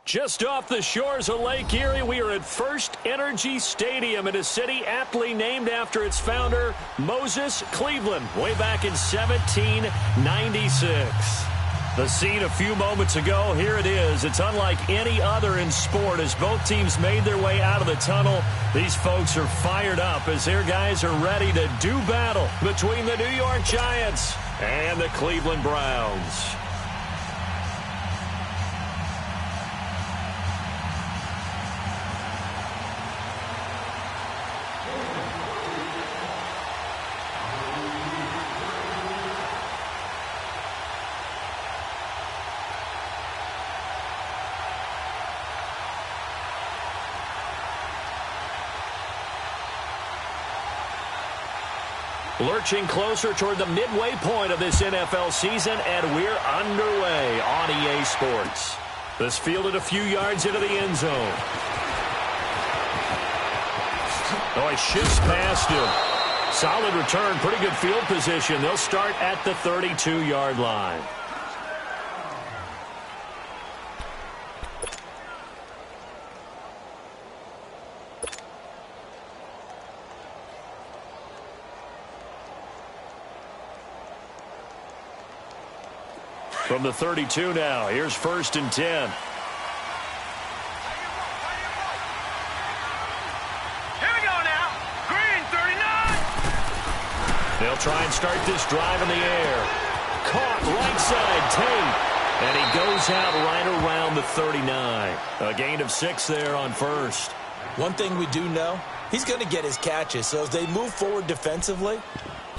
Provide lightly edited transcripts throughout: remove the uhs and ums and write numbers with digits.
Just off the shores of Lake Erie, we are at First Energy Stadium in a city aptly named after its founder, Moses Cleveland, way back in 1796. The scene a few moments ago, here it is. It's unlike any other in sport as both teams made their way out of the tunnel. These folks are fired up as their guys are ready to do battle between the New York Giants and the Cleveland Browns. Lurching closer toward the midway point of this NFL season, and we're underway on EA Sports. This fielded a few yards into the end zone. Oh, he shifts past him. Solid return, pretty good field position. They'll start at the 32-yard line. From the 32 now, here's 1st and 10. Here we go now. Green, 39. They'll try and start this drive in the air. Caught right side, Tate. And he goes out right around the 39. A gain of 6 there on first. One thing we do know, he's going to get his catches. So as they move forward defensively,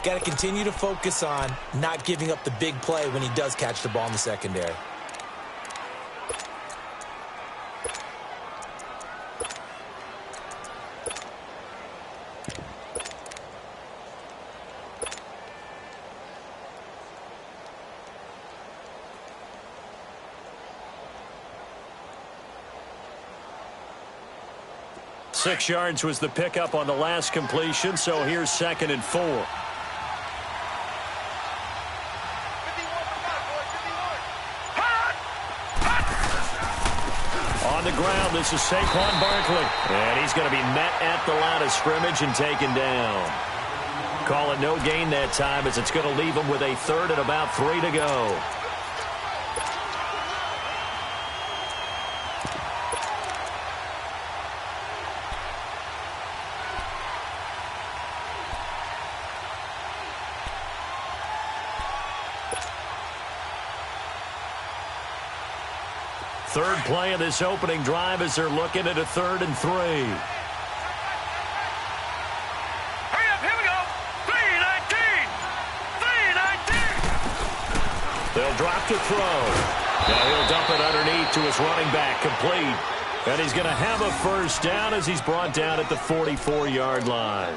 got to continue to focus on not giving up the big play when he does catch the ball in the secondary. Six yards was the pickup on the last completion, so here's 2nd and 4. On the ground, this is Saquon Barkley. And he's going to be met at the line of scrimmage and taken down. Call it no gain that time as it's going to leave him with a 3rd and about 3 to go. Third play of this opening drive as they're looking at a 3rd and 3. Hurry up, here we go. 3-19. 3-19. They'll drop to throw. Now he'll dump it underneath to his running back, complete. And he's going to have a 1st down as he's brought down at the 44-yard line.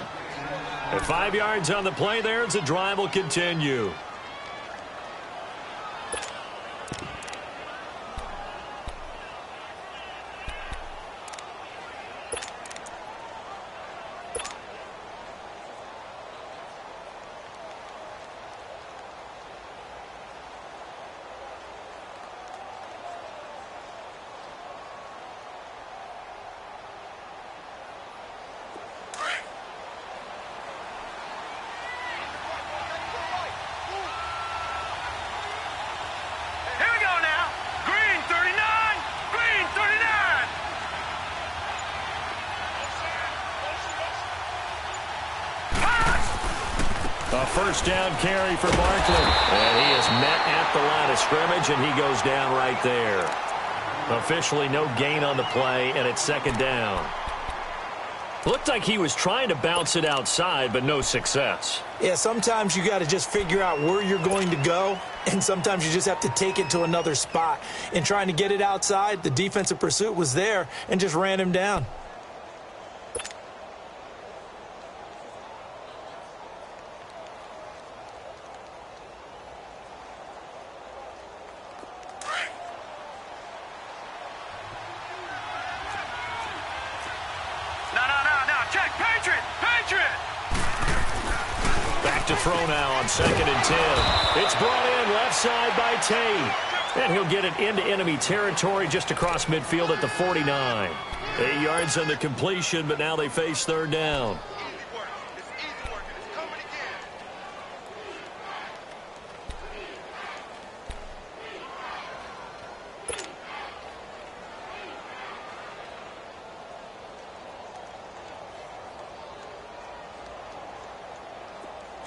At 5 yards on the play there as the drive will continue. A 1st down carry for Barkley. And he is met at the line of scrimmage, and he goes down right there. Officially no gain on the play, and it's 2nd down. Looked like he was trying to bounce it outside, but no success. Yeah, sometimes you got to just figure out where you're going to go, and sometimes you just have to take it to another spot. In trying to get it outside, the defensive pursuit was there and just ran him down. Back to throw now on 2nd and 10. It's brought in left side by Tate. And he'll get it into enemy territory just across midfield at the 49. 8 yards on the completion, but now they face third down.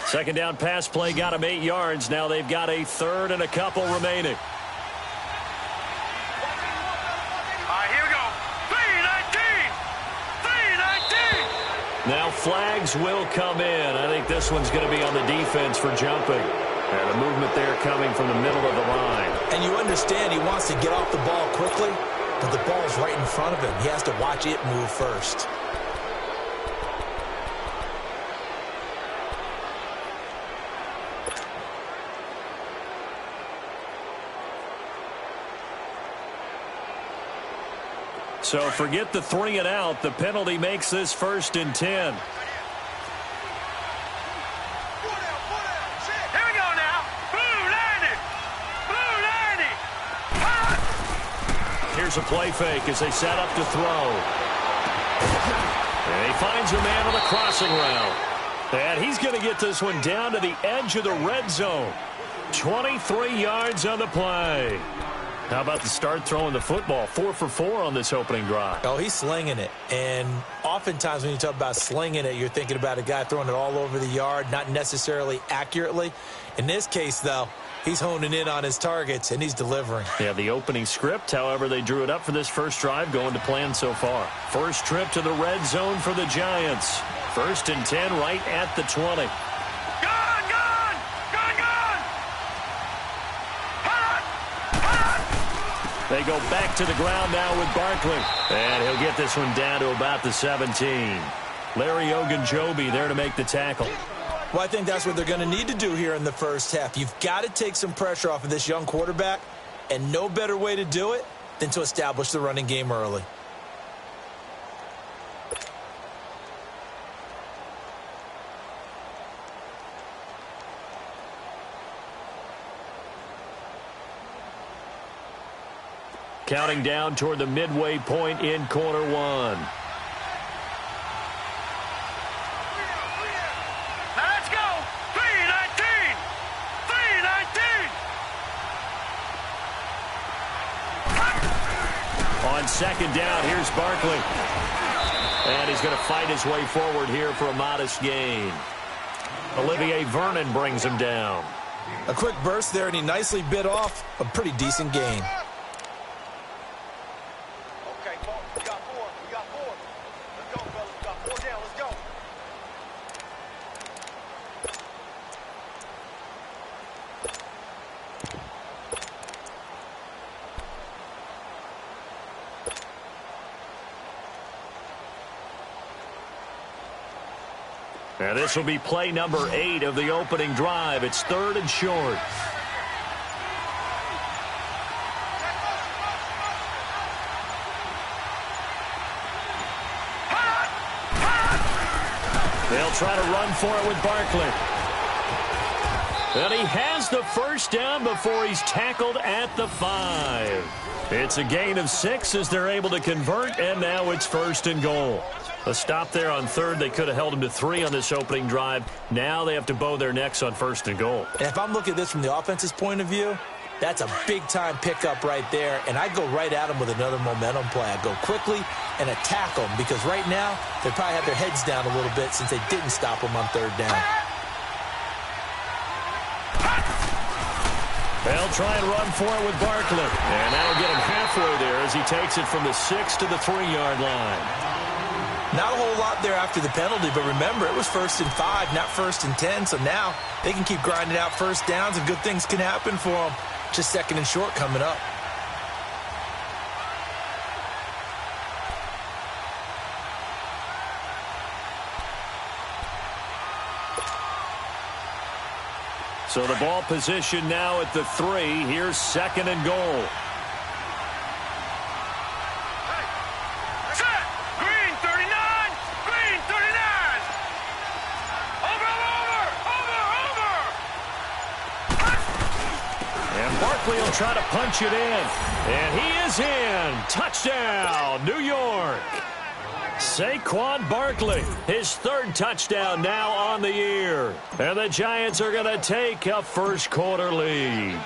Second down pass play got him 8 yards. Now they've got a third and a couple remaining. Here we go. 319. 319. Now flags will come in. I think this one's going to be on the defense for jumping. And the movement there coming from the middle of the line. And you understand he wants to get off the ball quickly, but the ball's right in front of him. He has to watch it move first. So forget the 3 and out. The penalty makes this 1st and 10. Here we go now. Blue 90. Blue 90. Here's a play fake as they set up to throw. And he finds a man on the crossing route. And he's going to get this one down to the edge of the red zone. 23 yards on the play. How about the start throwing the football? 4 for 4 on this opening drive. Oh, he's slinging it. And oftentimes when you talk about slinging it, you're thinking about a guy throwing it all over the yard, not necessarily accurately. In this case, though, he's honing in on his targets, and he's delivering. Yeah, the opening script, however, they drew it up for this first drive, going to plan so far. First trip to the red zone for the Giants. 1st and 10 right at the 20. They go back to the ground now with Barkley. And he'll get this one down to about the 17. Larry Ogunjobi there to make the tackle. Well, I think that's what they're going to need to do here in the first half. You've got to take some pressure off of this young quarterback, and no better way to do it than to establish the running game early. Counting down toward the midway point in quarter 1. Now let's go. 319. 319. On second down, here's Barkley. And he's going to fight his way forward here for a modest gain. Olivier Vernon brings him down. A quick burst there, and he nicely bit off a pretty decent gain. Now this will be play number 8 of the opening drive. It's 3rd and short. They'll try to run for it with Barkley. And he has the first down before he's tackled at the 5. It's a gain of 6 as they're able to convert, and now it's 1st and goal. A stop there on 3rd. They could have held him to 3 on this opening drive. Now they have to bow their necks on 1st and goal. And if I'm looking at this from the offense's point of view, that's a big-time pickup right there. And I go right at them with another momentum play. I go quickly and attack them because right now they probably have their heads down a little bit since they didn't stop them on 3rd down. They'll try and run for it with Barkley. And that'll get him halfway there as he takes it from the 6 to the 3-yard line. Not a whole lot there after the penalty, but remember, it was 1st and 5, not 1st and 10, so now they can keep grinding out first downs and good things can happen for them. Just 2nd and short coming up. So the ball position now at the 3. Here's 2nd and goal. Barkley will try to punch it in. And he is in. Touchdown, New York. Saquon Barkley, his third touchdown now on the year. And the Giants are going to take a first-quarter lead.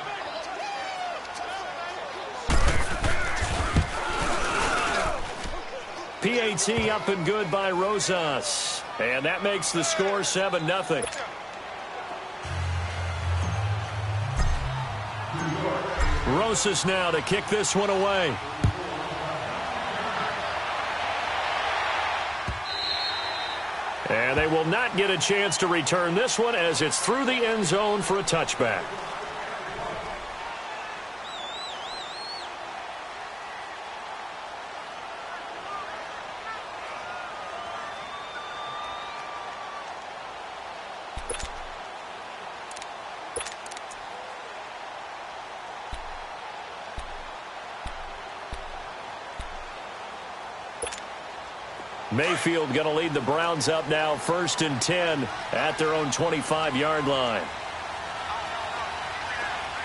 PAT up and good by Rosas. And that makes the score 7-0. Rosas now to kick this one away. And they will not get a chance to return this one as it's through the end zone for a touchback. Mayfield going to lead the Browns up now, 1st and 10 at their own 25-yard line.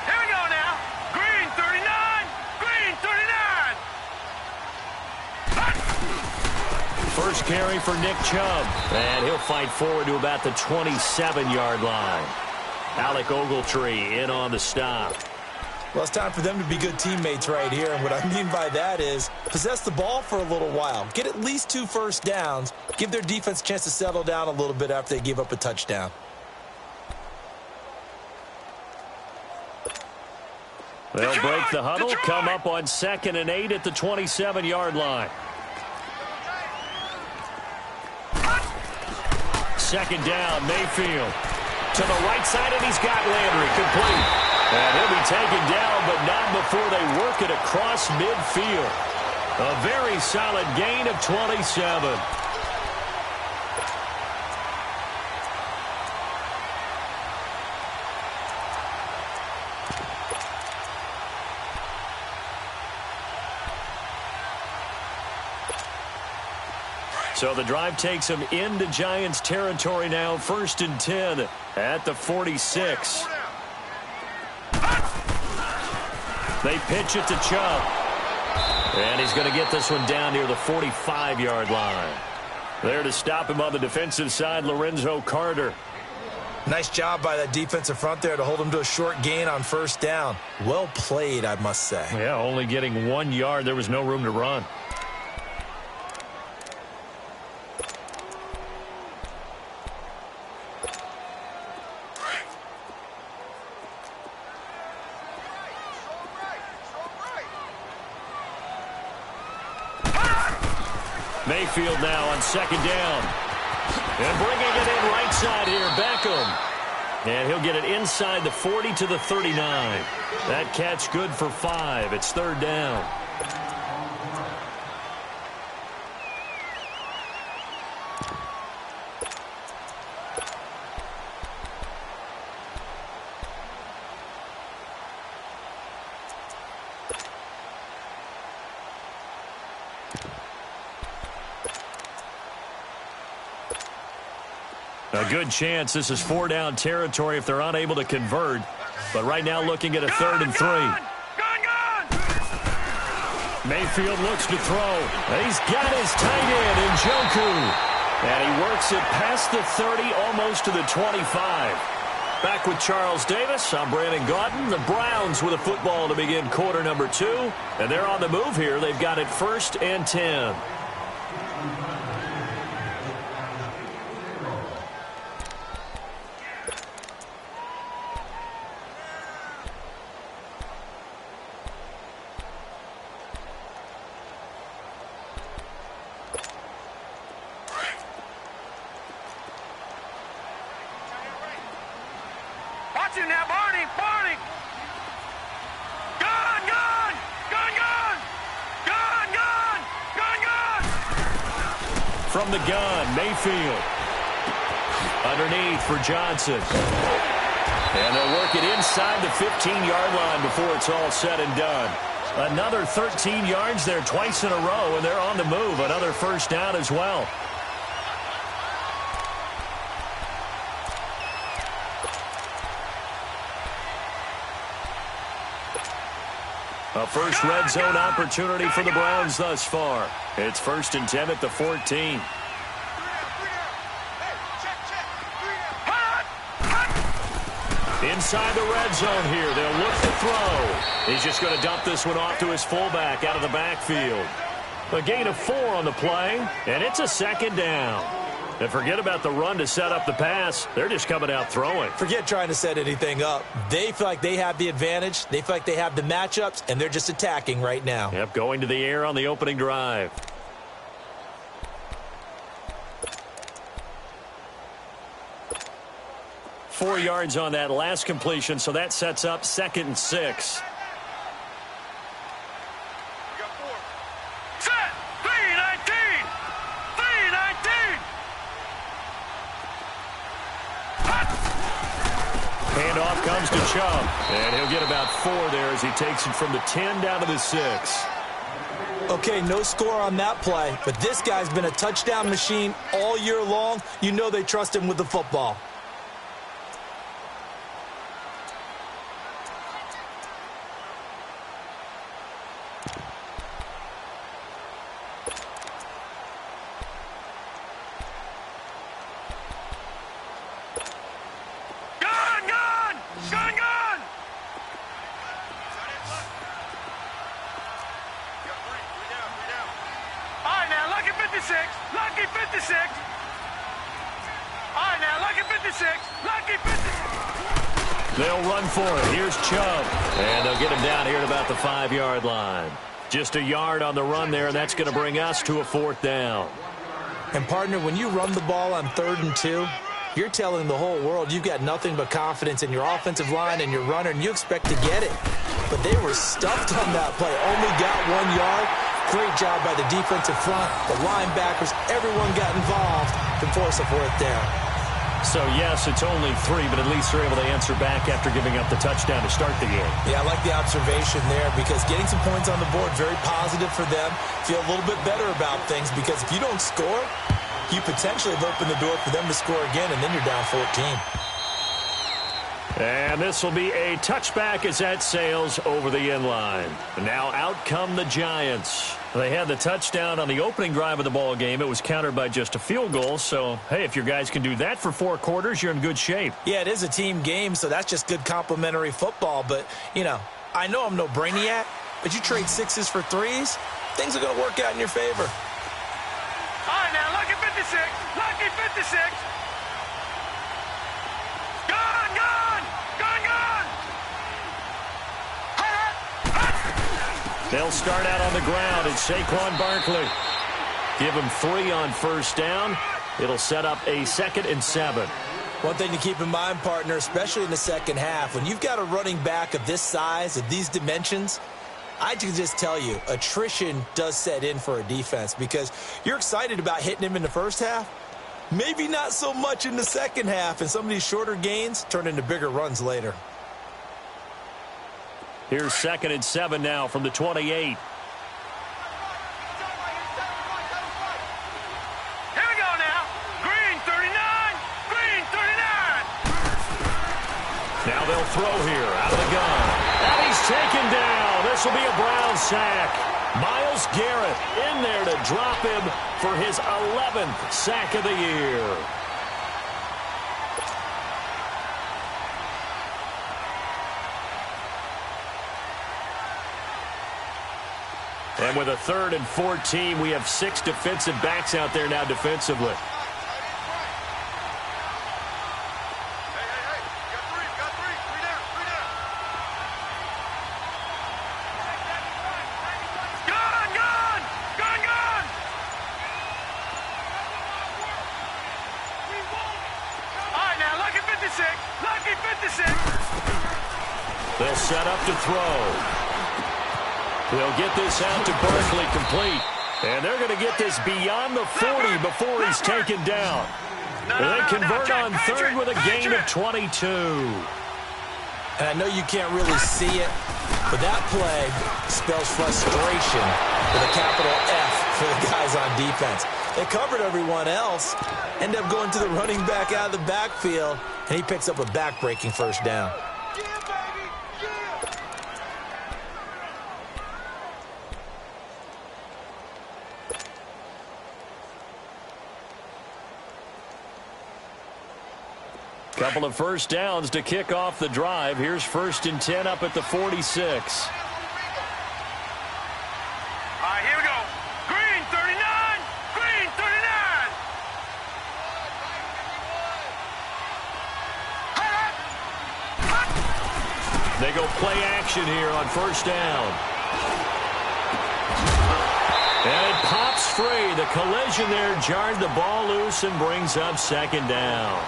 Here we go now. Green 39. Green 39. First carry for Nick Chubb. And he'll fight forward to about the 27-yard line. Alec Ogletree in on the stop. Well, it's time for them to be good teammates right here. And what I mean by that is possess the ball for a little while. Get at least 2 first downs. Give their defense a chance to settle down a little bit after they give up a touchdown. They'll break the huddle, come up on 2nd and 8 at the 27-yard line. 2nd down, Mayfield. To the right side, and he's got Landry complete. And he'll be taken down, but not before they work it across midfield. A very solid gain of 27. So the drive takes them into Giants territory now, 1st and 10 at the 46. They pitch it to Chubb. And he's going to get this one down near the 45-yard line. There to stop him on the defensive side, Lorenzo Carter. Nice job by that defensive front there to hold him to a short gain on 1st down. Well played, I must say. Yeah, only getting 1 yard. There was no room to run. Mayfield now on 2nd down. And bringing it in right side here, Beckham. And he'll get it inside the 40 to the 39. That catch good for 5. It's 3rd down. A good chance this is 4-down territory if they're unable to convert. But right now looking at a 3rd and 3. Mayfield looks to throw. He's got his tight end in Njoku. And he works it past the 30, almost to the 25. Back with Charles Davis, I'm Brandon Gaudin. The Browns with a football to begin quarter number 2. And they're on the move here. They've got it 1st and 10. Now, Barney! Gun! From the gun, Mayfield. Underneath for Johnson. And they'll work it inside the 15-yard line before it's all said and done. Another 13 yards there twice in a row, and they're on the move. Another 1st down as well. A first red zone opportunity for the Browns thus far. It's 1st and 10 at the 14. Inside the red zone here. They'll look to throw. He's just going to dump this one off to his fullback out of the backfield. A gain of 4 on the play, and it's a 2nd down. And forget about the run to set up the pass. They're just coming out throwing. Forget trying to set anything up. They feel like they have the advantage. They feel like they have the matchups, and they're just attacking right now. Yep, going to the air on the opening drive. Four yards on that last completion, so that sets up 2nd and 6. Set. 3-19. 3-19. Handoff comes to Chubb, and he'll get about 4 there as he takes it from the 10 down to the 6. Okay, no score on that play, but this guy's been a touchdown machine all year long. You know they trust him with the football. Lucky 56. All right, now, lucky 56. Lucky 56. They'll run for it. Here's Chubb. And they'll get him down here at about the 5-yard line. Just a yard on the run there, and that's going to bring us to a 4th down. And, partner, when you run the ball on 3rd and 2, you're telling the whole world you've got nothing but confidence in your offensive line and your runner, and you expect to get it. But they were stuffed on that play. Only got 1 yard. Great job by the defensive front, the linebackers, everyone got involved to force a 4th down. So, yes, it's only 3, but at least they're able to answer back after giving up the touchdown to start the game. Yeah, I like the observation there because getting some points on the board, very positive for them. Feel a little bit better about things because if you don't score, you potentially have opened the door for them to score again, and then you're down 14. And this will be a touchback as that sails over the end line. Now out come the Giants. They had the touchdown on the opening drive of the ball game. It was countered by just a field goal. So, hey, if your guys can do that for 4 quarters, you're in good shape. Yeah, it is a team game, so that's just good complimentary football. But, you know, I know I'm no brainiac, but you trade 6s for 3s, things are going to work out in your favor. All right, now, lucky 56. Lucky 56. They'll start out on the ground. It's Saquon Barkley. Give him 3 on 1st down. It'll set up a 2nd and 7. One thing to keep in mind, partner, especially in the second half, when you've got a running back of this size, of these dimensions, I can just tell you, attrition does set in for a defense because you're excited about hitting him in the first half. Maybe not so much in the second half, and some of these shorter gains turn into bigger runs later. Here's 2nd and 7 now from the 28. Here we go now. Green 39. Green 39. Now they'll throw here out of the gun. And he's taken down. This will be a Brown sack. Myles Garrett in there to drop him for his 11th sack of the year. And with a 3rd and 14, we have 6 defensive backs out there now defensively. They'll set up to throw. They'll get this out to Barkley complete. And they're going to get this beyond the 40 before he's taken down. They convert on 3rd with a gain of 22. And I know you can't really see it, but that play spells frustration with a capital F for the guys on defense. They covered everyone else, end up going to the running back out of the backfield, and he picks up a back-breaking 1st down. Couple of first downs to kick off the drive. Here's 1st and 10 up at the 46. All right, here we go. Green 39. Green 39. They go play action here on 1st down. And it pops free. The collision there jarred the ball loose and brings up 2nd down.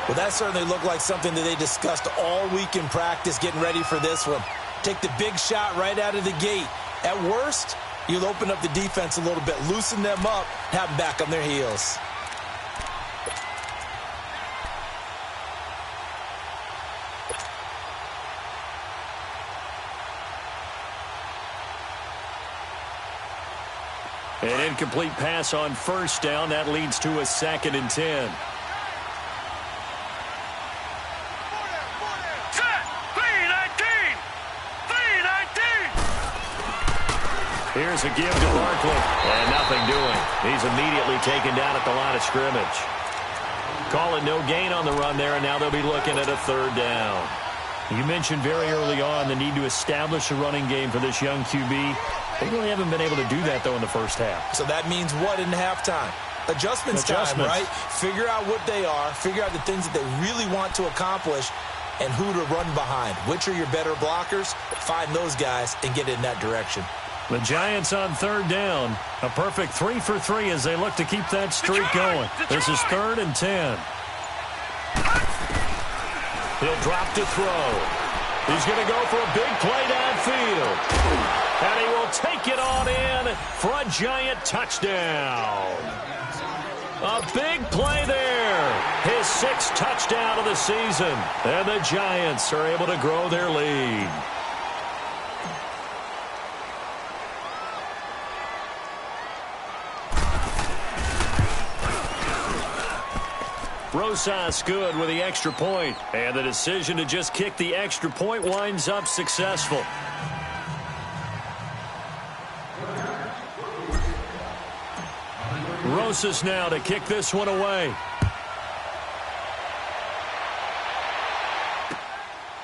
Well, that certainly looked like something that they discussed all week in practice getting ready for this one. Take the big shot right out of the gate. At worst, you'll open up the defense a little bit, loosen them up, have them back on their heels. An incomplete pass on 1st down. That leads to a 2nd and 10. Here's a give to Barkley. And nothing doing. He's immediately taken down at the line of scrimmage. Call it no gain on the run there, and now they'll be looking at a 3rd down. You mentioned very early on the need to establish a running game for this young QB. They really haven't been able to do that, though, in the first half. So that means what in halftime? Adjustments time, right? Figure out what they are, figure out the things that they really want to accomplish, and who to run behind. Which are your better blockers? Find those guys and get in that direction. The Giants on 3rd down. A perfect 3 for 3 as they look to keep that streak going. This is 3rd and 10. He'll drop to throw. He's going to go for a big play downfield. And he will take it on in for a Giant touchdown. A big play there. His 6th touchdown of the season. And the Giants are able to grow their lead. Rosas good with the extra point. And the decision to just kick the extra point winds up successful. Rosas now to kick this one away.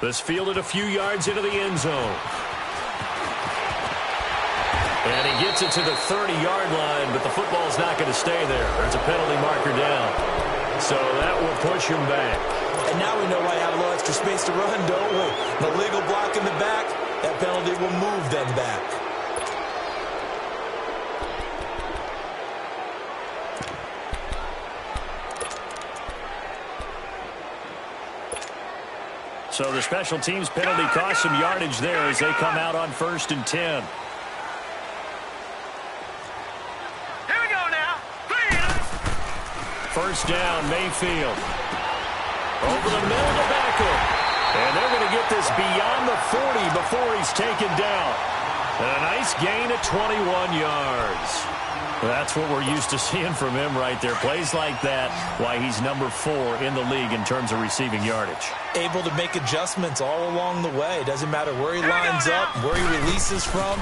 This fielded a few yards into the end zone. And he gets it to the 30-yard line, but the football's not going to stay there. There's a penalty marker down. So that will push him back. And now we know why I have a little extra space to run, don't we? The legal block in the back, that penalty will move them back. So the special teams penalty cost some yardage there as they come out on 1st and 10. First down, Mayfield. Over the middle to Beckham. And they're going to get this beyond the 40 before he's taken down. And a nice gain at 21 yards. That's what we're used to seeing from him right there. Plays like that, why he's number 4 in the league in terms of receiving yardage. Able to make adjustments all along the way. Doesn't matter where he lines up, where he releases from.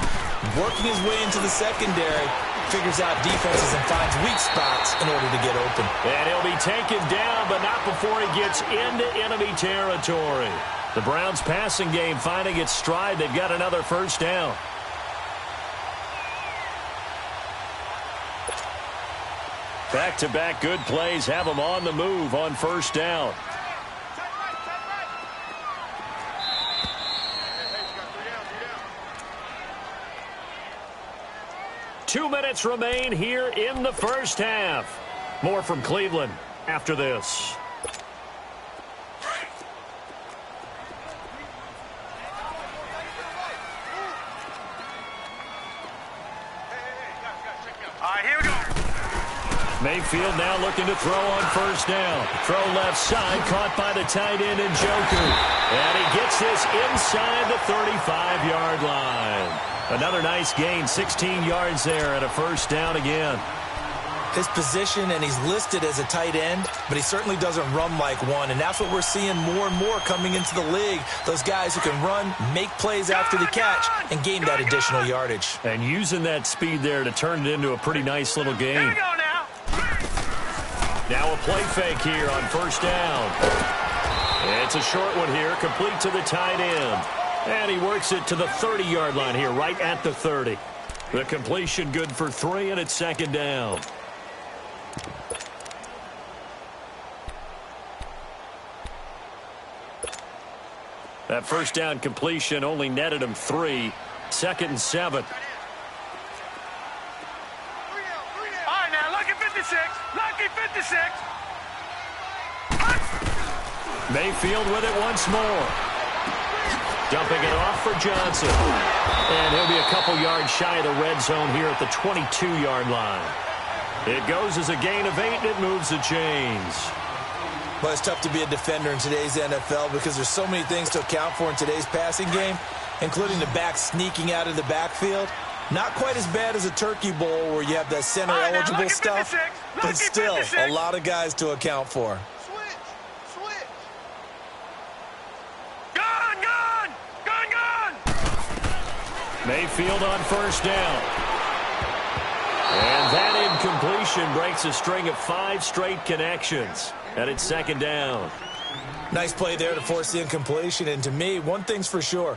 Working his way into the secondary. Figures out defenses and finds weak spots in order to get open. And he'll be taken down, but not before he gets into enemy territory. The Browns' passing game finding its stride. They've got another first down. Back-to-back good plays have them on the move on first down. Two minutes remain here in the first half. More from Cleveland after this. All right, here we go. Mayfield now looking to throw on first down. Throw left side, caught by the tight end Njoku. And he gets this inside the 35-yard line. Another nice gain, 16 yards there, and a first down again. His position, and he's listed as a tight end, but he certainly doesn't run like one, and that's what we're seeing more and more coming into the league. Those guys who can run, make plays after the catch, and gain that additional yardage. And using that speed there to turn it into a pretty nice little game. Here we go now. Now a play fake here on first down. It's a short one here, complete to the tight end. And he works it to the 30-yard line here, right at the 30. The completion good for 3, and it's second down. That first down completion only netted him 3. Second and 7. All right, now, lucky 56. Lucky 56. Mayfield with it once more. Dumping it off for Johnson. And he'll be a couple yards shy of the red zone here at the 22-yard line. It goes as a gain of 8, and it moves the chains. Well, it's tough to be a defender in today's NFL because there's so many things to account for in today's passing game, including the back sneaking out of the backfield. Not quite as bad as a turkey bowl where you have that center-eligible stuff, but still a lot of guys to account for. Mayfield on first down. And that incompletion breaks a string of 5 straight connections. And it's second down. Nice play there to force the incompletion. And to me, one thing's for sure.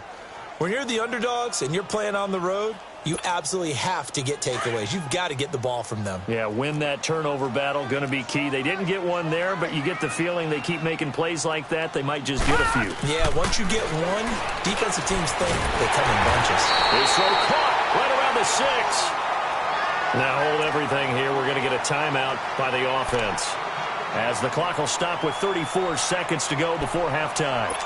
When you're the underdogs and you're playing on the road, you absolutely have to get takeaways. You've got to get the ball from them. Yeah, win that turnover battle, going to be key. They didn't get one there, but you get the feeling they keep making plays like that, they might just get a few. Yeah, once you get one, defensive teams think they come in bunches. They throw caught right around the 6. Now hold everything here. We're going to get a timeout by the offense, as the clock will stop with 34 seconds to go before halftime.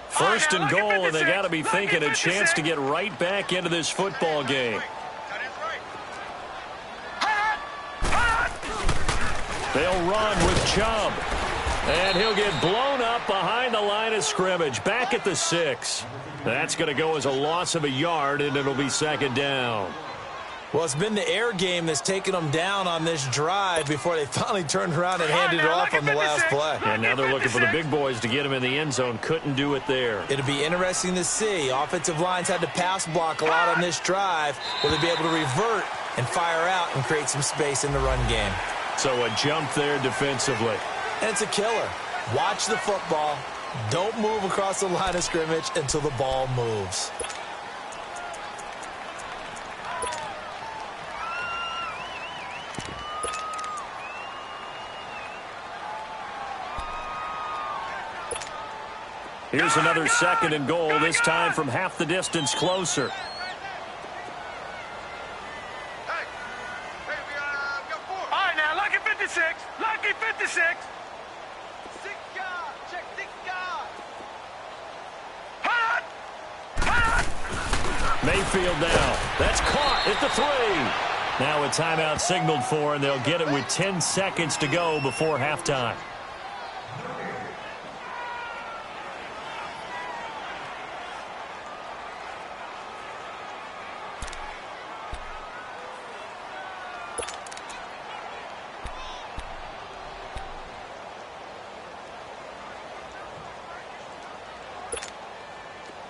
First and goal, and they got to be thinking a chance to get right back into this football game. They'll run with Chubb. And he'll get blown up behind the line of scrimmage, back at the 6. That's going to go as a loss of a yard, and it'll be second down. Well, it's been the air game that's taken them down on this drive before they finally turned around and handed it off on the last play. And now they're looking for the big boys to get him in the end zone. Couldn't do it there. It'll be interesting to see. Offensive lines had to pass block a lot on this drive. Will they be able to revert and fire out and create some space in the run game? So a jump there defensively. And it's a killer. Watch the football. Don't move across the line of scrimmage until the ball moves. Here's another second and goal, this time from half the distance closer. Hey, we got 4. All right, now, lucky 56. Lucky 56. 6 guard. Check 6 guard. Mayfield now. That's caught at the 3. Now a timeout signaled for, and they'll get it with 10 seconds to go before halftime.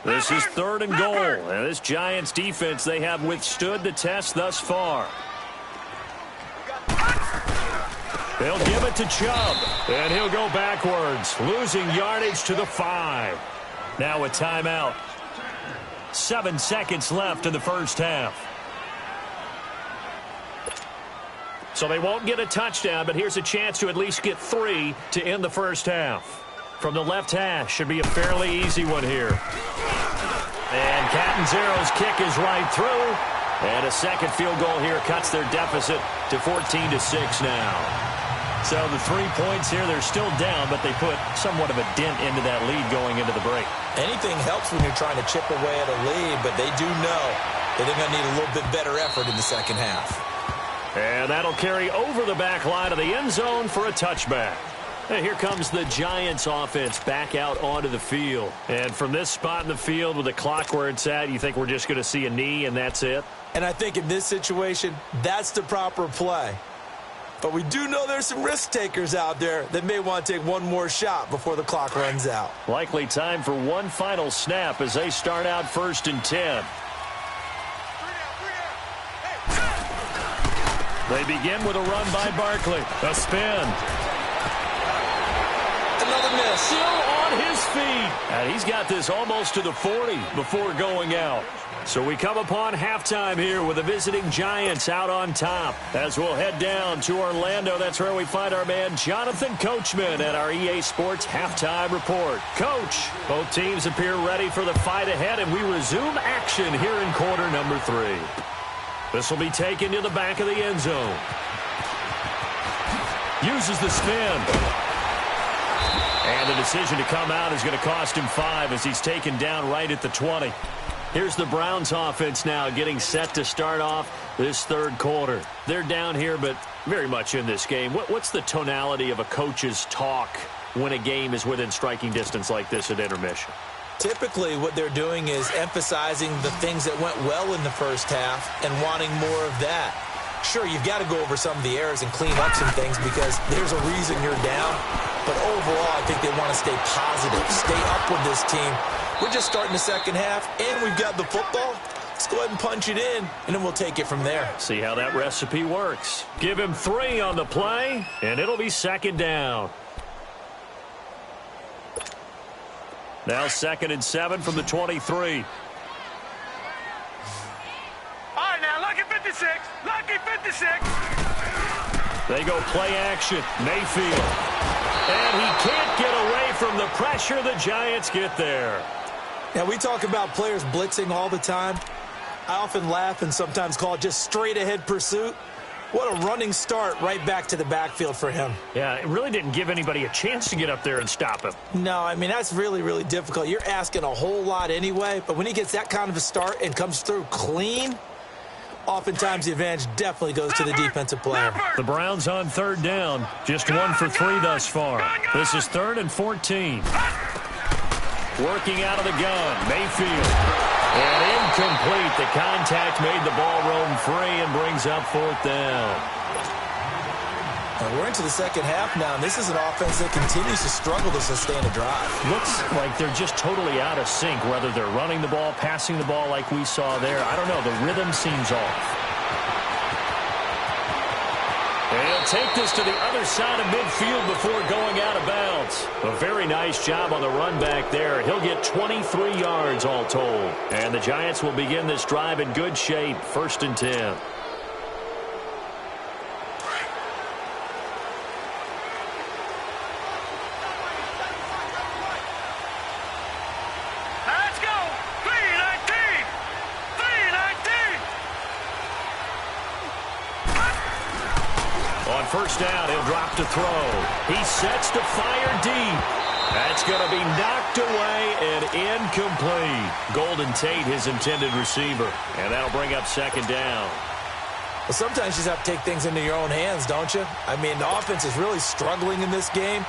This is third and goal, and this Giants defense, they have withstood the test thus far. They'll give it to Chubb, and he'll go backwards, losing yardage to the 5. Now a timeout. 7 seconds left in the first half. So they won't get a touchdown, but here's a chance to at least get 3 to end the first half. From the left hash, should be a fairly easy one here. And Catanzaro's kick is right through. And a second field goal here cuts their deficit to 14-6 now. So the 3 points here, they're still down, but they put somewhat of a dent into that lead going into the break. Anything helps when you're trying to chip away at a lead, but they do know that they're going to need a little bit better effort in the second half. And that'll carry over the back line of the end zone for a touchback. And here comes the Giants offense back out onto the field. And from this spot in the field with the clock where it's at, you think we're just going to see a knee and that's it? And I think in this situation, that's the proper play. But we do know there's some risk takers out there that may want to take one more shot before the clock runs out. Likely time for one final snap as they start out 1st and 10. They begin with a run by Barkley. A spin. Another miss. Still on his feet. And he's got this almost to the 40 before going out. So we come upon halftime here with the visiting Giants out on top. As we'll head down to Orlando, that's where we find our man Jonathan Coachman at our EA Sports Halftime Report. Coach, both teams appear ready for the fight ahead, and we resume action here in quarter number 3. This will be taken to the back of the end zone. Uses the spin. And the decision to come out is going to cost him 5 as he's taken down right at the 20. Here's the Browns offense now getting set to start off this third quarter. They're down here, but very much in this game. What's the tonality of a coach's talk when a game is within striking distance like this at intermission? Typically, what they're doing is emphasizing the things that went well in the first half and wanting more of that. Sure, you've got to go over some of the errors and clean up some things because there's a reason you're down. But overall, I think they want to stay positive, stay up with this team. We're just starting the second half, and we've got the football. Let's go ahead and punch it in, and then we'll take it from there. See how that recipe works. Give him 3 on the play, and it'll be second down. Now 2nd and 7 from the 23. All right, now, lucky 56. Lucky 56. They go play action. Mayfield. And he can't get away from the pressure. The Giants get there. Now, we talk about players blitzing all the time. I often laugh and sometimes call it just straight-ahead pursuit. What a running start right back to the backfield for him. Yeah, it really didn't give anybody a chance to get up there and stop him. No, I mean, that's really, really difficult. You're asking a whole lot anyway, but when he gets that kind of a start and comes through clean, oftentimes the advantage definitely goes to the defensive player. The Browns on 3rd down. Just 1 for 3 thus far. This is 3rd and 14. Working out of the gun. Mayfield. And incomplete. The contact made the ball roam free and brings up 4th down. And we're into the second half now, and this is an offense that continues to struggle to sustain a drive. Looks like they're just totally out of sync, whether they're running the ball, passing the ball like we saw there. I don't know. The rhythm seems off. And he'll take this to the other side of midfield before going out of bounds. A very nice job on the run back there. He'll get 23 yards all told. And the Giants will begin this drive in good shape. 1st and 10. First down, he'll drop to throw. He sets to fire deep. That's going to be knocked away and incomplete. Golden Tate, his intended receiver. And that'll bring up 2nd down. Well, sometimes you just have to take things into your own hands, don't you? I mean, the offense is really struggling in this game.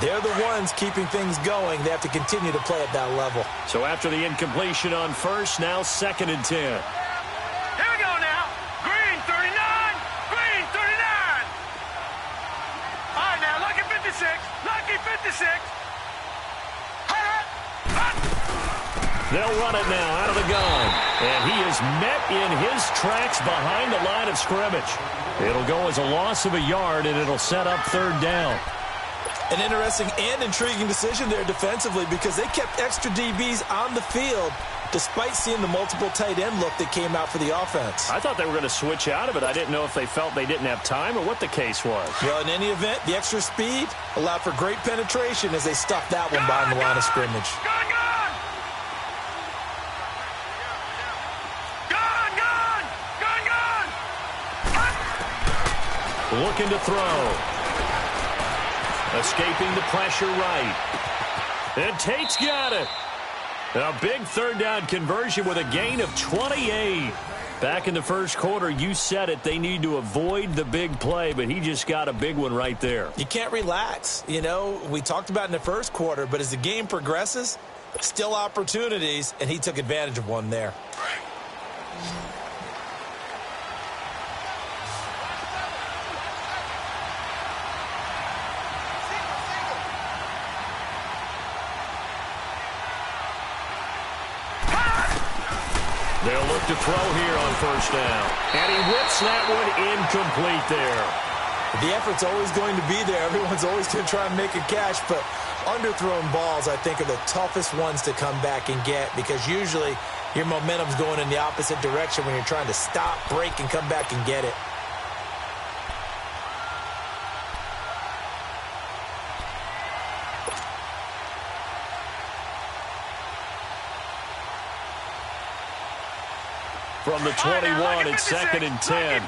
They're the ones keeping things going. They have to continue to play at that level. So after the incompletion on first, now 2nd and 10. Here we go now. Green 39. Green 39. All right, now, lucky 56. Lucky 56. They'll run it now out of the gun. And he is met in his tracks behind the line of scrimmage. It'll go as a loss of a yard, and it'll set up 3rd down. An interesting and intriguing decision there defensively because they kept extra DBs on the field despite seeing the multiple tight end look that came out for the offense. I thought they were going to switch out of it. I didn't know if they felt they didn't have time or what the case was. Well, in any event, the extra speed allowed for great penetration as they stuffed that one behind the line of scrimmage. Gone, gone! Gone, gone! Gone, gone! Looking to throw. Escaping the pressure right. And Tate's got it. A big 3rd down conversion with a gain of 28. Back in the first quarter, you said it. They need to avoid the big play, but he just got a big one right there. You can't relax. You know, we talked about in the first quarter, but as the game progresses, still opportunities, and he took advantage of one there. They'll look to throw here on first down. And he whips that one incomplete there. The effort's always going to be there. Everyone's always going to try and make a catch, but underthrown balls, I think, are the toughest ones to come back and get because usually your momentum's going in the opposite direction when you're trying to stop, break, and come back and get it. From the 21, it's 2nd and 10.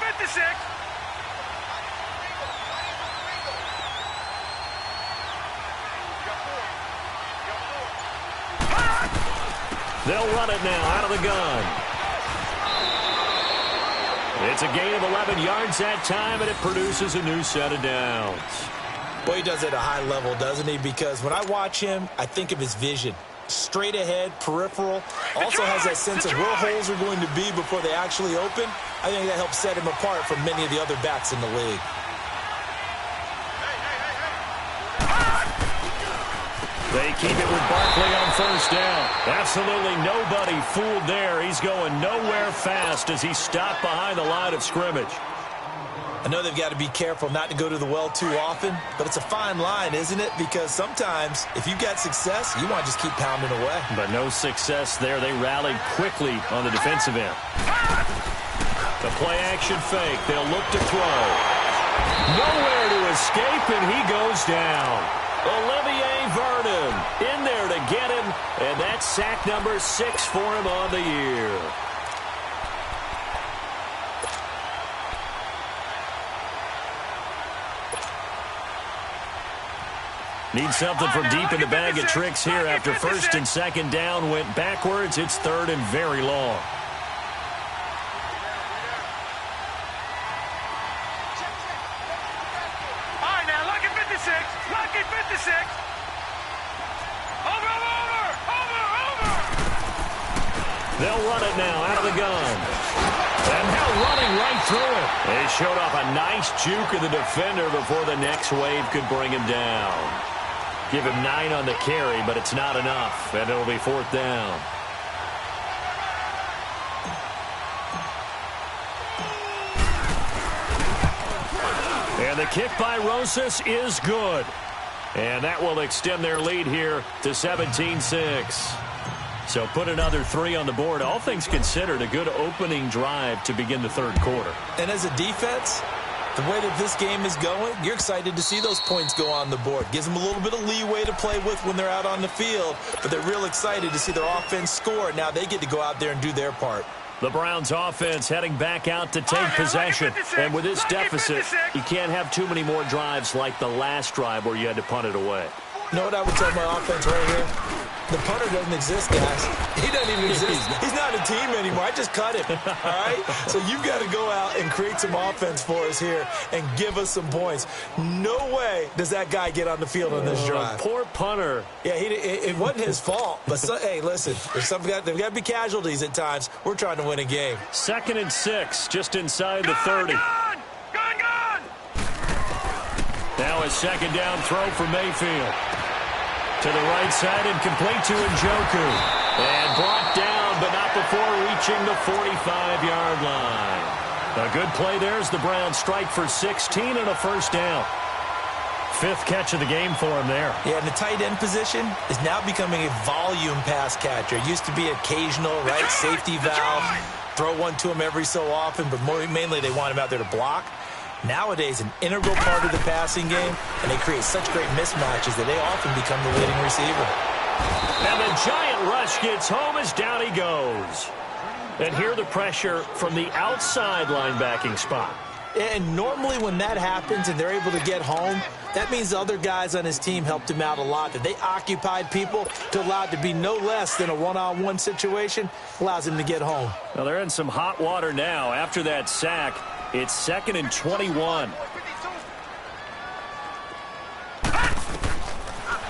They'll run it now out of the gun. It's a gain of 11 yards that time, and it produces a new set of downs. Boy, he does it at a high level, doesn't he? Because when I watch him, I think of his vision. Straight ahead, peripheral. Also has that sense of where holes are going to be before they actually open. I think that helps set him apart from many of the other backs in the league. They keep it with Barkley on first down. Absolutely nobody fooled there. He's going nowhere fast as he's stopped behind the line of scrimmage. I know they've got to be careful not to go to the well too often, but it's a fine line, isn't it? Because sometimes if you've got success, you want to just keep pounding away. But no success there. They rallied quickly on the defensive end. The play-action fake. They'll look to throw. Nowhere to escape, and he goes down. Olivier Vernon in there to get him, and that's sack number 6 for him on the year. Need something from deep in the bag of tricks here after 1st and 2nd down went backwards. It's 3rd and very long. All right, now, lucky 56. Lucky 56. Over. They'll run it now out of the gun. And now running right through it. They showed off a nice juke of the defender before the next wave could bring him down. Give him 9 on the carry, but it's not enough, and it'll be 4th down. And the kick by Rosas is good. And that will extend their lead here to 17-6. So put another 3 on the board. All things considered, a good opening drive to begin the 3rd quarter. And as a defense, the way that this game is going, you're excited to see those points go on the board. Gives them a little bit of leeway to play with when they're out on the field, but they're real excited to see their offense score. Now they get to go out there and do their part. The Browns offense heading back out to take possession. And with this deficit, you can't have too many more drives like the last drive where you had to punt it away. You know what I would tell my offense right here? The punter doesn't exist, guys. He doesn't even exist. He's not a team anymore. I just cut him, all right? So you've got to go out and create some offense for us here and give us some points. No way does that guy get on the field on this drive. Poor punter. Yeah, it wasn't his fault. But, hey, listen, there's got to be casualties at times. We're trying to win a game. 2nd and 6, just inside the 30. Gone! Now a 2nd down throw for Mayfield. To the right side and complete to Njoku. And brought down, but not before reaching the 45-yard line. A good play there as the Browns strike for 16 and a 1st down. 5th catch of the game for him there. Yeah, and the tight end position is now becoming a volume pass catcher. It used to be occasional, right, safety valve. Throw one to him every so often, but mainly they want him out there to block. Nowadays, an integral part of the passing game, and they create such great mismatches that they often become the leading receiver. And the giant rush gets home as down he goes. And here the pressure from the outside linebacking spot. And normally when that happens and they're able to get home, that means the other guys on his team helped him out a lot. That they occupied people to allow it to be no less than a one-on-one situation allows him to get home. Well, they're in some hot water now. After that sack, it's 2nd and 21.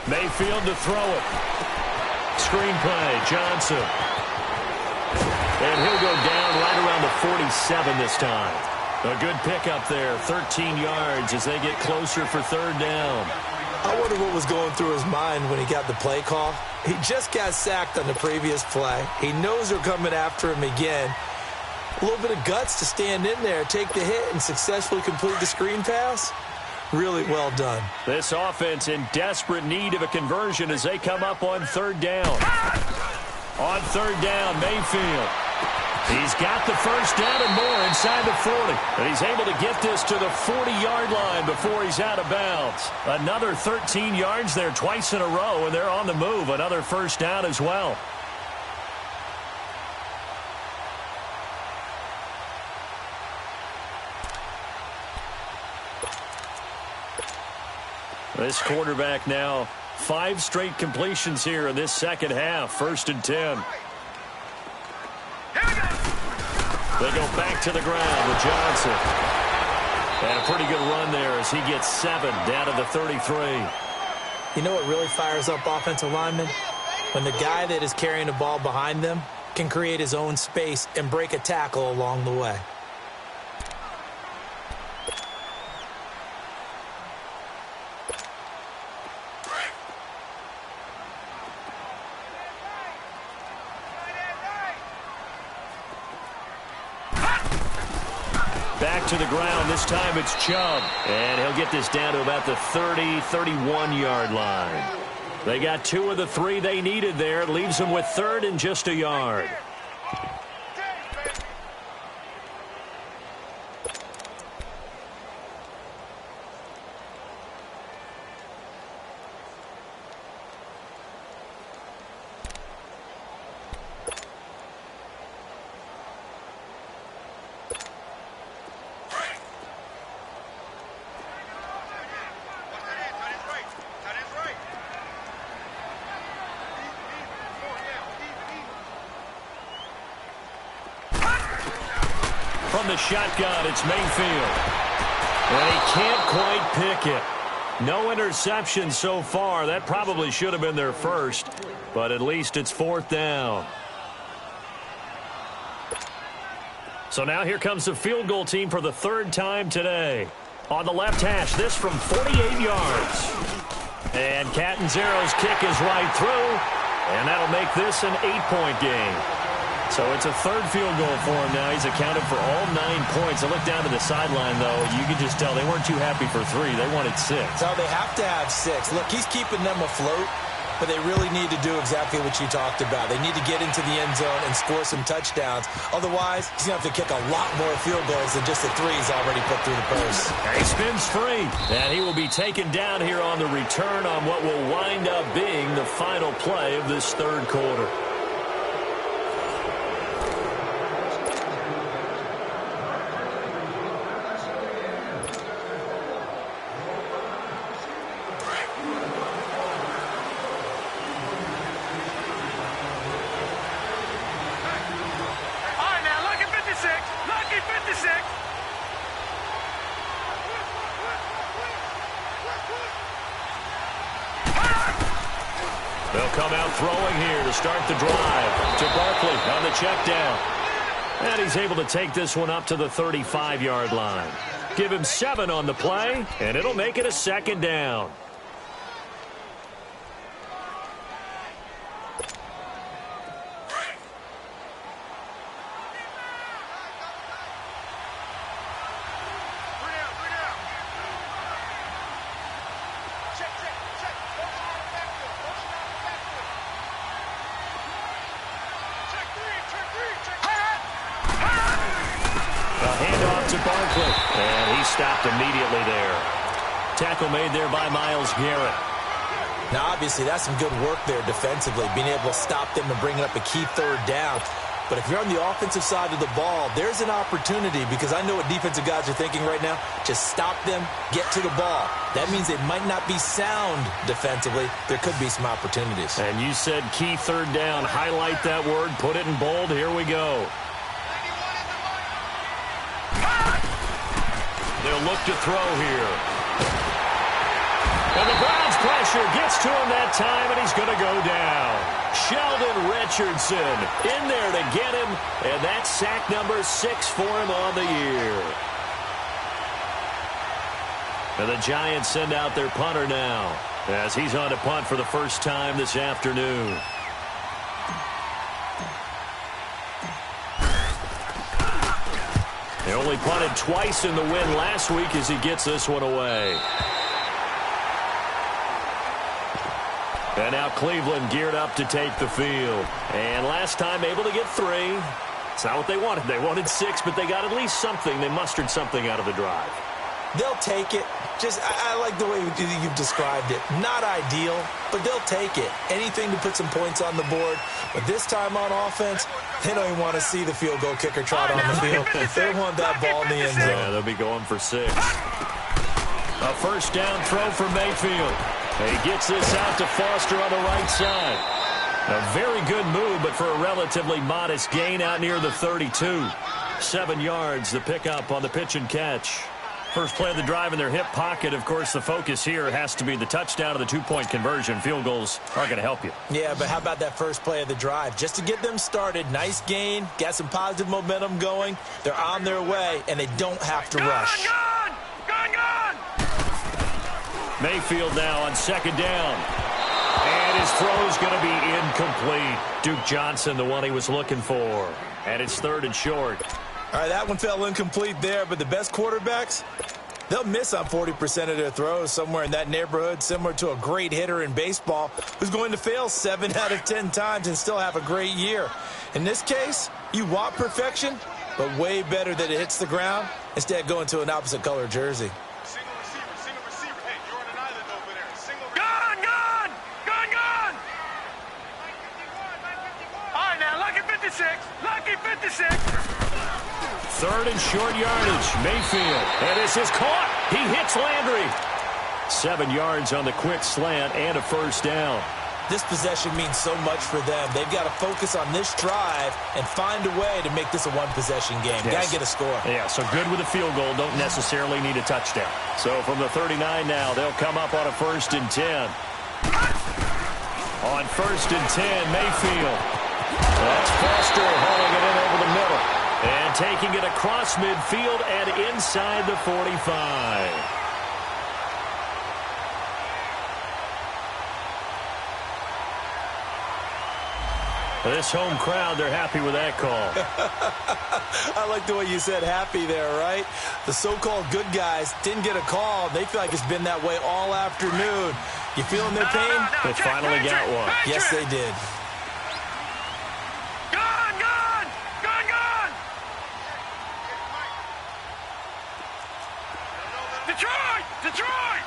Mayfield to throw it. Screenplay, Johnson. And he'll go down right around the 47 this time. A good pickup there, 13 yards as they get closer for 3rd down. I wonder what was going through his mind when he got the play call. He just got sacked on the previous play. He knows they're coming after him again. A little bit of guts to stand in there, take the hit, and successfully complete the screen pass. Really well done. This offense in desperate need of a conversion as they come up on third down. On third down, Mayfield. He's got the first down and more inside the 40. And he's able to get this to the 40-yard line before he's out of bounds. Another 13 yards there twice in a row, and they're on the move. Another first down as well. This quarterback now 5 straight completions here in this second half. 1st and 10. They go back to the ground with Johnson. And a pretty good run there as he gets 7 down to the 33. You know what really fires up offensive linemen? When the guy that is carrying the ball behind them can create his own space and break a tackle along the way. Back to the ground. This time it's Chubb. And he'll get this down to about the 30, 31-yard line. They got 2 of the 3 they needed there. It leaves them with 3rd and just a yard. From the shotgun, it's Mayfield. And he can't quite pick it. No interception so far. That probably should have been their first, but at least it's 4th down. So now here comes the field goal team for the 3rd time today. On the left hash, this from 48 yards. And Catanzaro's kick is right through, and that'll make this an 8-point game. So it's a 3rd field goal for him now. He's accounted for all 9 points. I look down to the sideline, though. You can just tell they weren't too happy for 3. They wanted 6. No, they have to have 6. Look, he's keeping them afloat, but they really need to do exactly what you talked about. They need to get into the end zone and score some touchdowns. Otherwise, he's going to have to kick a lot more field goals than just the 3 he's already put through the post. He spins free, and he will be taken down here on the return on what will wind up being the final play of this 3rd quarter. They'll come out throwing here to start the drive. To Barkley on the check down. And he's able to take this one up to the 35-yard line. Give him 7 on the play, and it'll make it a 2nd down. And he stopped immediately there. Tackle made there by Myles Garrett. Now, obviously, that's some good work there defensively, being able to stop them and bringing up a key 3rd down. But if you're on the offensive side of the ball, there's an opportunity, because I know what defensive guys are thinking right now. Just stop them, get to the ball. That means they might not be sound defensively. There could be some opportunities. And you said key 3rd down. Highlight that word. Put it in bold. Here we go. They'll look to throw here. And the Browns pressure gets to him that time, and he's going to go down. Sheldon Richardson in there to get him, and that's sack number 6 for him on the year. And the Giants send out their punter now. as he's on to punt for the first time this afternoon. He only punted twice in the win last week as he gets this one away. And now Cleveland geared up to take the field. And last time able to get 3. It's not what they wanted. They wanted 6, but they got at least something. They mustered something out of the drive. They'll take it. I like the way you've described it. Not ideal, but they'll take it. Anything to put some points on the board. But this time on offense, they don't even want to see the field goal kicker trot on the field. They want that ball in the end zone. Yeah, they'll be going for 6. A first down throw for Mayfield. He gets this out to Foster on the right side. A very good move, but for a relatively modest gain out near the 32. 7 yards, the pickup on the pitch and catch. First play of the drive in their hip pocket. Of course, the focus here has to be the touchdown or the 2-point conversion. Field goals aren't going to help you. Yeah, but how about that first play of the drive? Just to get them started, nice gain, got some positive momentum going. They're on their way, and they don't have to rush. Gone! Mayfield now on second down. And his throw is going to be incomplete. Duke Johnson, the one he was looking for. And it's 3rd and short. All right, that one fell incomplete there, but the best quarterbacks, they'll miss on 40% of their throws, somewhere in that neighborhood, similar to a great hitter in baseball who's going to fail 7 out of 10 times and still have a great year. In this case, you want perfection, but way better that it hits the ground instead of going to an opposite color jersey. Single receiver. Hey, you're on an island over there. Gone! All right, now, lucky 56. 3rd and short yardage. Mayfield. And this is caught. He hits Landry. 7 yards on the quick slant and a first down. This possession means so much for them. They've got to focus on this drive and find a way to make this a one-possession game. Yes. Got to get a score. Yeah, so good with a field goal. Don't necessarily need a touchdown. So from the 39 now, they'll come up on a 1st and 10. On 1st and 10, Mayfield. That's Foster hauling it in over the middle. And taking it across midfield and inside the 45. This home crowd, they're happy with that call. I like the way you said happy there, right? The so-called good guys didn't get a call. They feel like it's been that way all afternoon. You feeling their pain? They finally got one. Yes, they did. Detroit!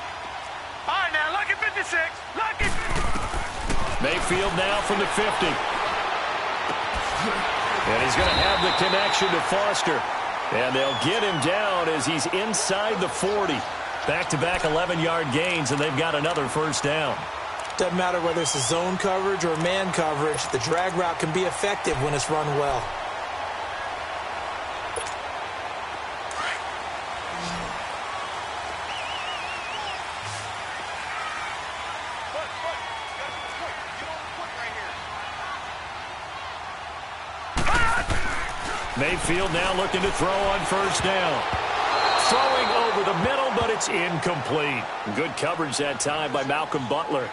All right, now, lucky 56. Mayfield now from the 50. And he's going to have the connection to Foster. And they'll get him down as he's inside the 40. Back-to-back 11-yard gains, and they've got another first down. Doesn't matter whether it's a zone coverage or man coverage. The drag route can be effective when it's run well. Mayfield now looking to throw on first down. Throwing over the middle, but it's incomplete. Good coverage that time by Malcolm Butler.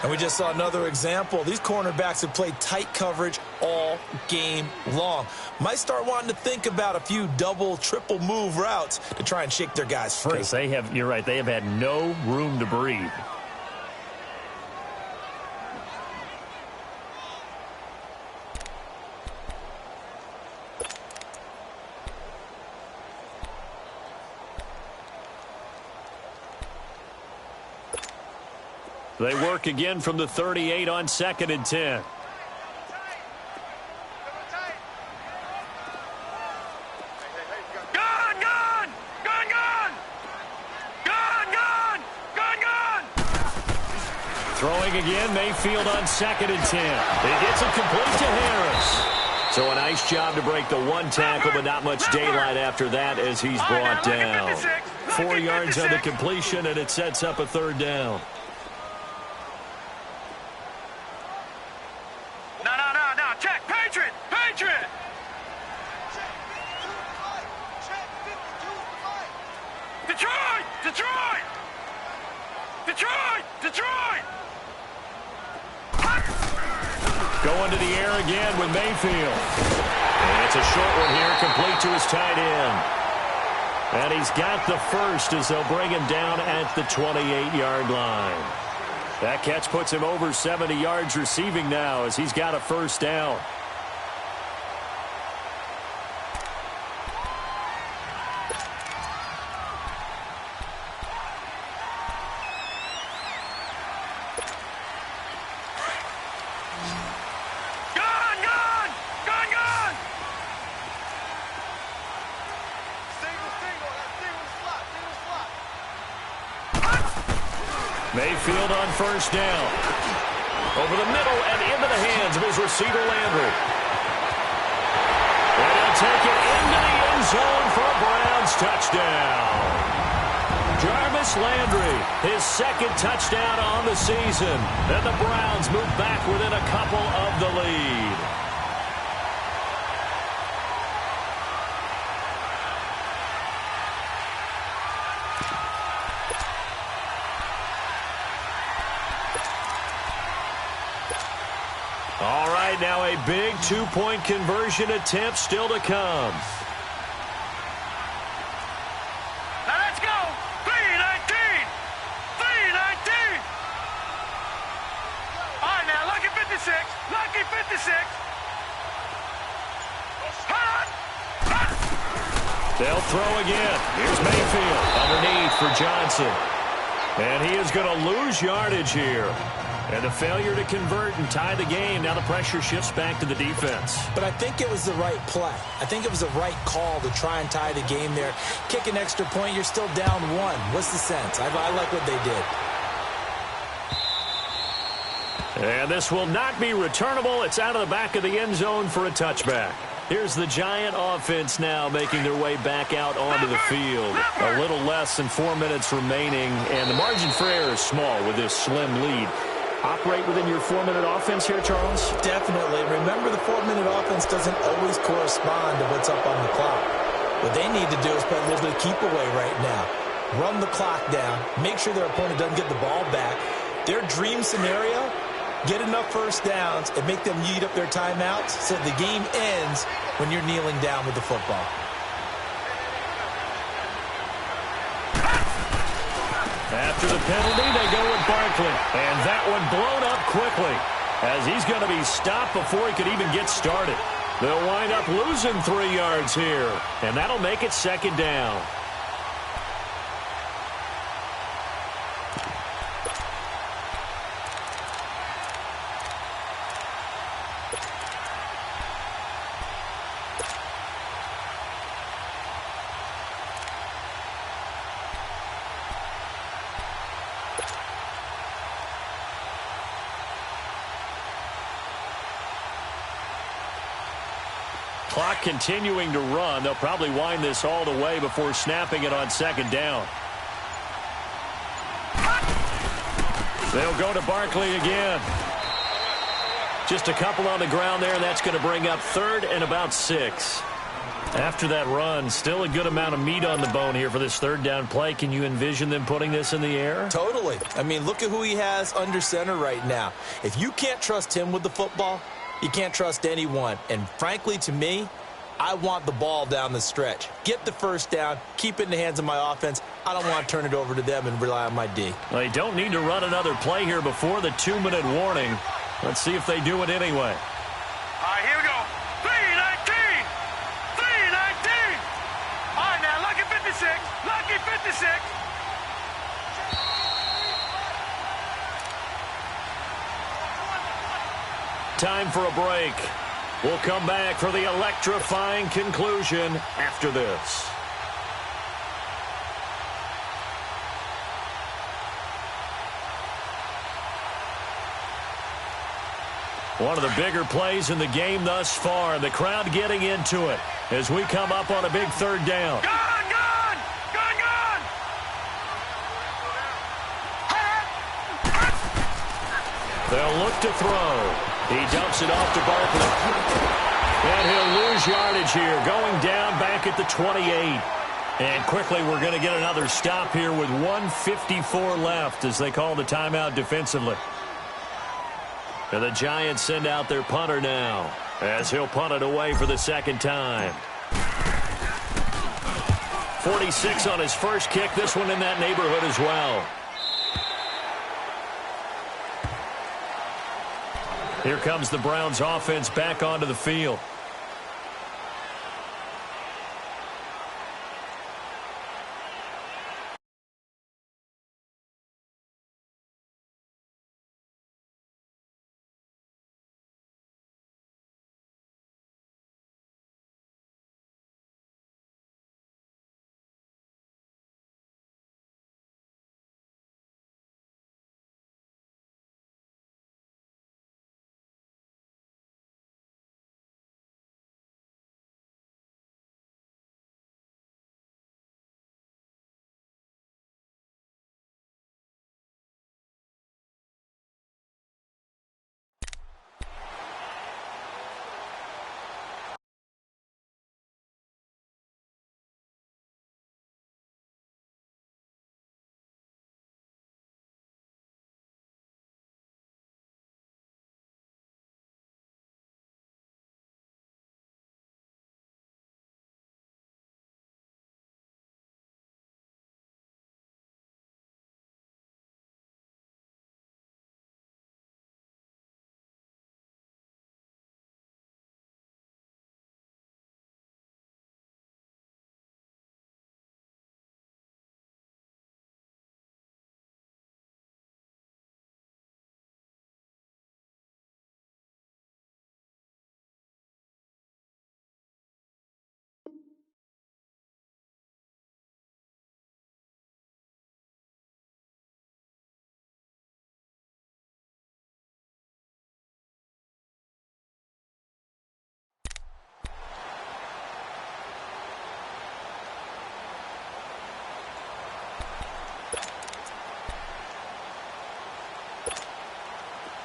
And we just saw another example. These cornerbacks have played tight coverage all game long. Might start wanting to think about a few double, triple move routes to try and shake their guys free. Because you're right, they have had no room to breathe. They work again from the 38 on 2nd and 10. Throwing again, Mayfield on 2nd and 10. It gets it complete to Harris. So a nice job to break the one tackle, but not much daylight after that as he's brought down. 4 yards on the completion, and it sets up a 3rd down. No, check, Patriot! Detroit! Detroit! Detroit! Going to the air again with Mayfield. And it's a short one here, complete to his tight end. And he's got the first as they'll bring him down at the 28-yard line. That catch puts him over 70 yards receiving now as he's got a first down. Mayfield on first down. Over the middle and into the hands of his receiver, Landry. And he'll take it into the end zone for a Browns touchdown. Jarvis Landry, his second touchdown on the season. And the Browns move back within a couple of the lead. All right, now a big two-point conversion attempt still to come. Now let's go! 3-19! 3-19! All right, now, lucky 56. Lucky 56. They'll throw again. Here's Mayfield underneath for Johnson. And he is going to lose yardage here. And the failure to convert and tie the game. Now the pressure shifts back to the defense. But I think it was the right play. I think it was the right call to try and tie the game there. Kick an extra point, you're still down one. What's the sense? I like what they did. And this will not be returnable. It's out of the back of the end zone for a touchback. Here's the Giant offense now making their way back out onto the field. A little less than 4 minutes remaining, and the margin for error is small with this slim lead. Operate within your 4-minute offense here, Charles? Definitely. Remember, the 4-minute offense doesn't always correspond to what's up on the clock. What they need to do is play a little bit of keep away right now. Run the clock down. Make sure their opponent doesn't get the ball back. Their dream scenario, get enough first downs and make them eat up their timeouts so the game ends when you're kneeling down with the football. After the penalty, they go with Barkley. And that one blown up quickly as he's going to be stopped before he could even get started. They'll wind up losing 3 yards here, and that'll make it second down. Clock continuing to run. They'll probably wind this all the way before snapping it on second down. They'll go to Barkley again. Just a couple on the ground there, and that's going to bring up third and about 6. After that run, still a good amount of meat on the bone here for this third down play. Can you envision them putting this in the air? Totally. I mean, look at who he has under center right now. If you can't trust him with the football, you can't trust anyone. And frankly, to me, I want the ball down the stretch. Get the first down, keep it in the hands of my offense. I don't want to turn it over to them and rely on my D. Well, they don't need to run another play here before the 2-minute warning. Let's see if they do it anyway. All right, here we go. 3-19! 3-19! All right, now, lucky 56. Lucky 56. Time for a break. We'll come back for the electrifying conclusion after this. One of the bigger plays in the game thus far. The crowd getting into it as we come up on a big third down. Gone, gone! Gone, gone! They'll look to throw. He dumps it off to Barkley. And he'll lose yardage here, going down back at the 28. And quickly, we're going to get another stop here with 1:54 left as they call the timeout defensively. And the Giants send out their punter now as he'll punt it away for the second time. 46 on his first kick. This one in that neighborhood as well. Here comes the Browns offense back onto the field.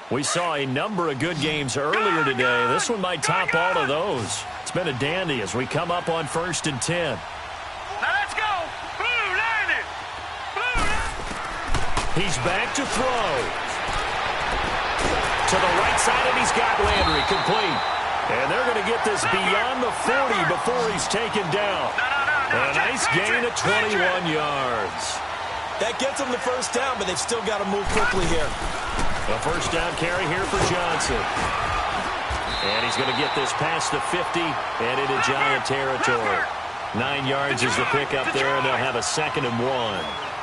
We saw a number of good games earlier today. This one might top all of those. It's been a dandy as we come up on 1st and 10. Now let's go. Blue, line it. Blue. He's back to throw. To the right side, and he's got Landry complete. And they're going to get this beyond the 40 before he's taken down. A nice gain at 21 yards. That gets them the first down, but they've still got to move quickly here. A first down carry here for Johnson. And he's going to get this past the 50 and into Giant territory. 9 yards is the pickup there, and they'll have a 2nd and 1.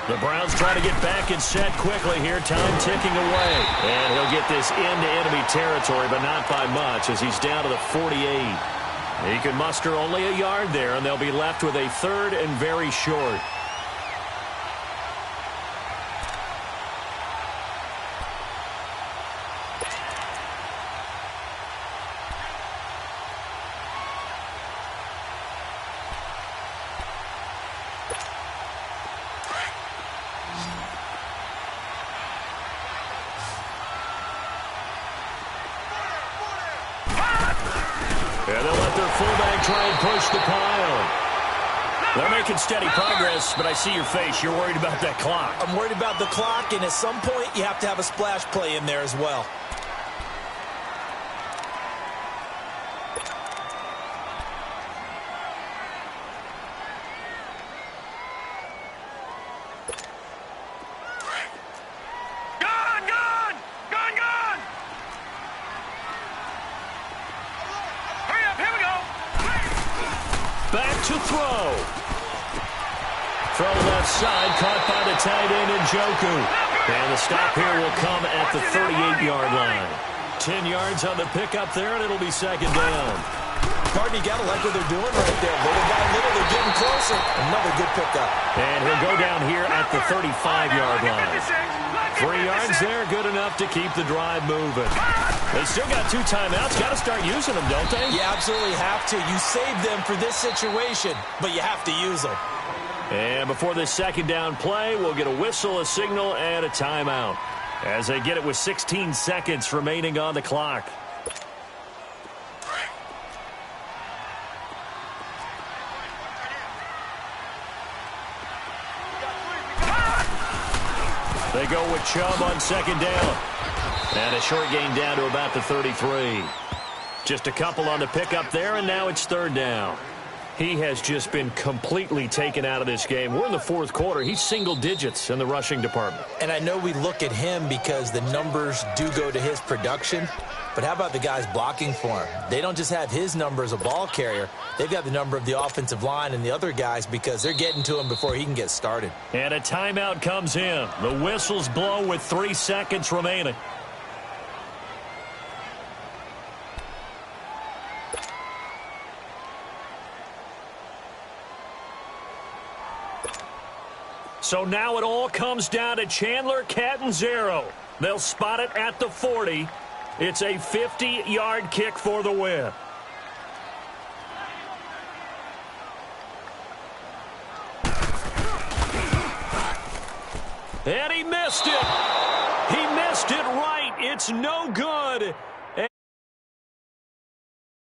The Browns try to get back and set quickly here. Time ticking away. And he'll get this into enemy territory, but not by much as he's down to the 48. He can muster only a yard there, and they'll be left with a 3rd and very short. And they'll let their fullback try and push the pile. They're making steady progress, but I see your face. You're worried about that clock. I'm worried about the clock, and at some point, you have to have a splash play in there as well. Back to throw. From left side, caught by the tight end Njoku. And the stop here will come at the 38-yard line. 10 yards on the pickup there, and it'll be 2nd down. Gardner, you got to like what they're doing right there. Little by little, they're getting closer. Another good pickup. And he'll go down here at the 35-yard line. 3 yards there, good enough to keep the drive moving. They still got 2 timeouts. Got to start using them, don't they? You absolutely have to. You save them for this situation, but you have to use them. And before this 2nd down play, we'll get a whistle, a signal, and a timeout as they get it with 16 seconds remaining on the clock. They go with Chubb on second down. And a short gain down to about the 33. Just a couple on the pickup there, and now it's third down. He has just been completely taken out of this game. We're in the fourth quarter. He's single digits in the rushing department. And I know we look at him because the numbers do go to his production, but how about the guys blocking for him? They don't just have his number as a ball carrier. They've got the number of the offensive line and the other guys because they're getting to him before he can get started. And a timeout comes in. The whistles blow with 3 seconds remaining. So now it all comes down to Chandler Catanzaro. They'll spot it at the 40. It's a 50-yard kick for the win. And he missed it. He missed it right. It's no good.